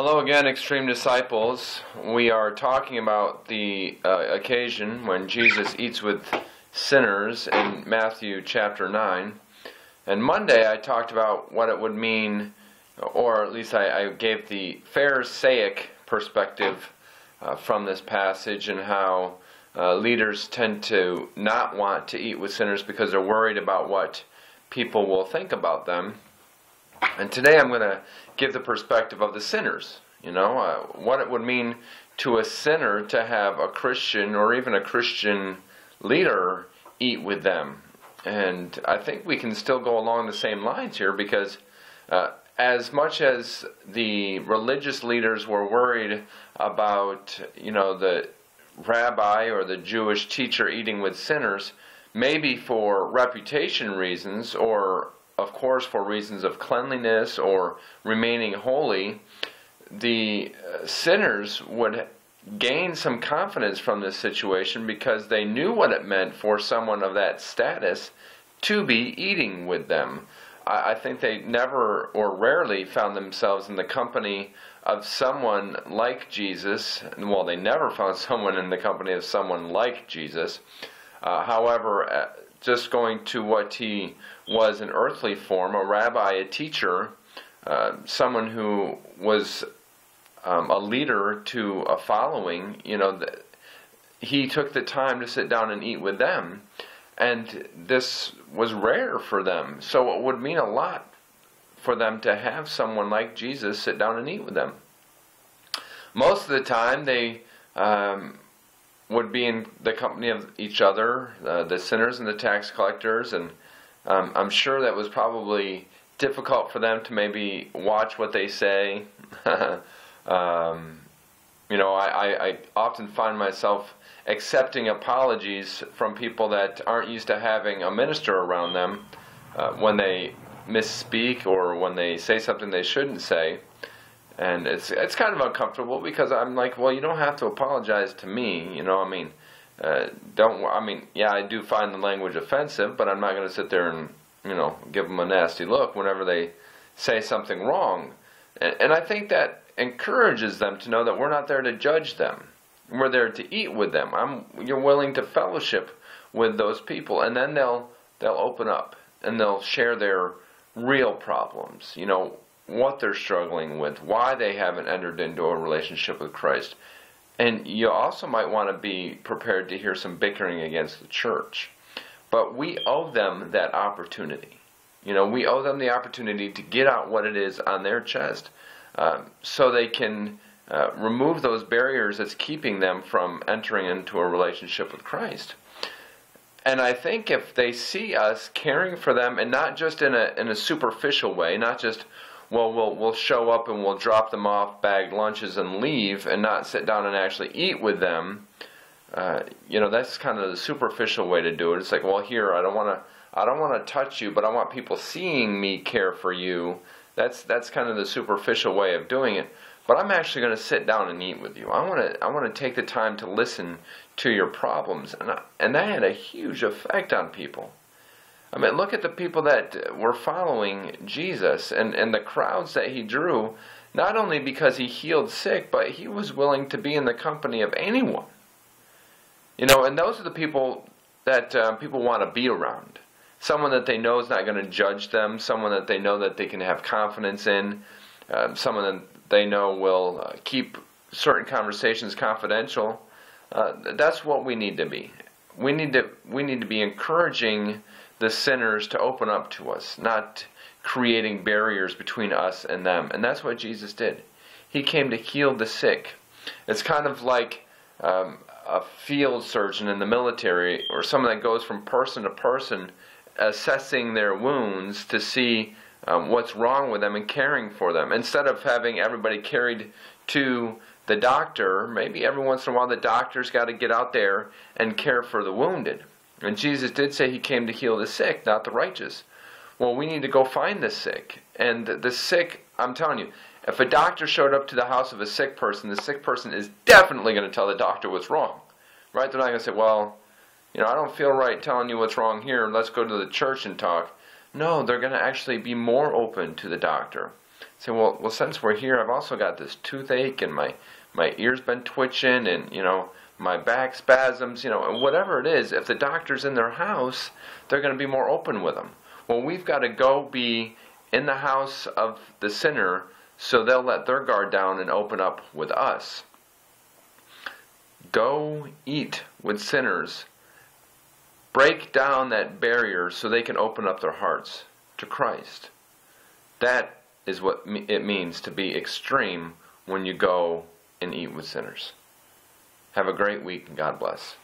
Hello again, Extreme Disciples. We are talking about the occasion when Jesus eats with sinners in Matthew chapter 9. And Monday I talked about what it would mean, or at least I gave the Pharisaic perspective from this passage, and how leaders tend to not want to eat with sinners because they're worried about what people will think about them. And today I'm going to give the perspective of the sinners. What it would mean to a sinner to have a Christian or even a Christian leader eat with them. And I think we can still go along the same lines here, because as much as the religious leaders were worried about, the rabbi or the Jewish teacher eating with sinners, maybe for reputation reasons, or of course for reasons of cleanliness or remaining holy, the sinners would gain some confidence from this situation because they knew what it meant for someone of that status to be eating with them. I think they never or rarely found themselves in the company of someone like Jesus. Well, they never found someone in the company of someone like Jesus. However, just going to what he was in earthly form, a rabbi, a teacher, someone who was a leader to a following, he took the time to sit down and eat with them. And this was rare for them. So it would mean a lot for them to have someone like Jesus sit down and eat with them. Most of the time they would be in the company of each other, the sinners and the tax collectors, and I'm sure that was probably difficult for them to maybe watch what they say. I often find myself accepting apologies from people that aren't used to having a minister around them when they misspeak or when they say something they shouldn't say. And it's kind of uncomfortable, because I'm like, well, you don't have to apologize to me, I do find the language offensive, but I'm not going to sit there and, give them a nasty look whenever they say something wrong. And I think that encourages them to know that we're not there to judge them. We're there to eat with them. You're willing to fellowship with those people, and then they'll open up and they'll share their real problems, what they're struggling with, why they haven't entered into a relationship with Christ. And you also might want to be prepared to hear some bickering against the church. But we owe them that opportunity. We owe them the opportunity to get out what it is on their chest, so they can remove those barriers that's keeping them from entering into a relationship with Christ. And I think if they see us caring for them, and not just in a superficial way, not just, well, we'll show up and we'll drop them off bagged lunches and leave, and not sit down and actually eat with them, that's kind of the superficial way to do it. It's like, well, here, I don't want to touch you, but I want people seeing me care for you. That's kind of the superficial way of doing it. But I'm actually going to sit down and eat with you. I want to take the time to listen to your problems, and that had a huge effect on people. I mean, look at the people that were following Jesus and the crowds that he drew, not only because he healed sick, but he was willing to be in the company of anyone. And those are the people that people want to be around. Someone that they know is not going to judge them, someone that they know that they can have confidence in, someone that they know will keep certain conversations confidential. That's what we need to be. We need to be encouraging the sinners to open up to us, not creating barriers between us and them. And that's what Jesus did. He came to heal the sick. It's kind of like a field surgeon in the military, or someone that goes from person to person assessing their wounds to see what's wrong with them and caring for them. Instead of having everybody carried to the doctor, maybe every once in a while the doctor's got to get out there and care for the wounded. And Jesus did say he came to heal the sick, not the righteous. Well, we need to go find the sick. And the sick, I'm telling you, if a doctor showed up to the house of a sick person, the sick person is definitely going to tell the doctor what's wrong. Right? They're not going to say, well, I don't feel right telling you what's wrong here. Let's go to the church and talk. No, they're going to actually be more open to the doctor. Say, well, since we're here, I've also got this toothache, and my ear's been twitching, and my back spasms, and whatever it is. If the doctor's in their house, they're going to be more open with them. Well, we've got to go be in the house of the sinner, so they'll let their guard down and open up with us. Go eat with sinners. Break down that barrier so they can open up their hearts to Christ. That is what it means to be extreme when you go and eat with sinners. Have a great week, and God bless.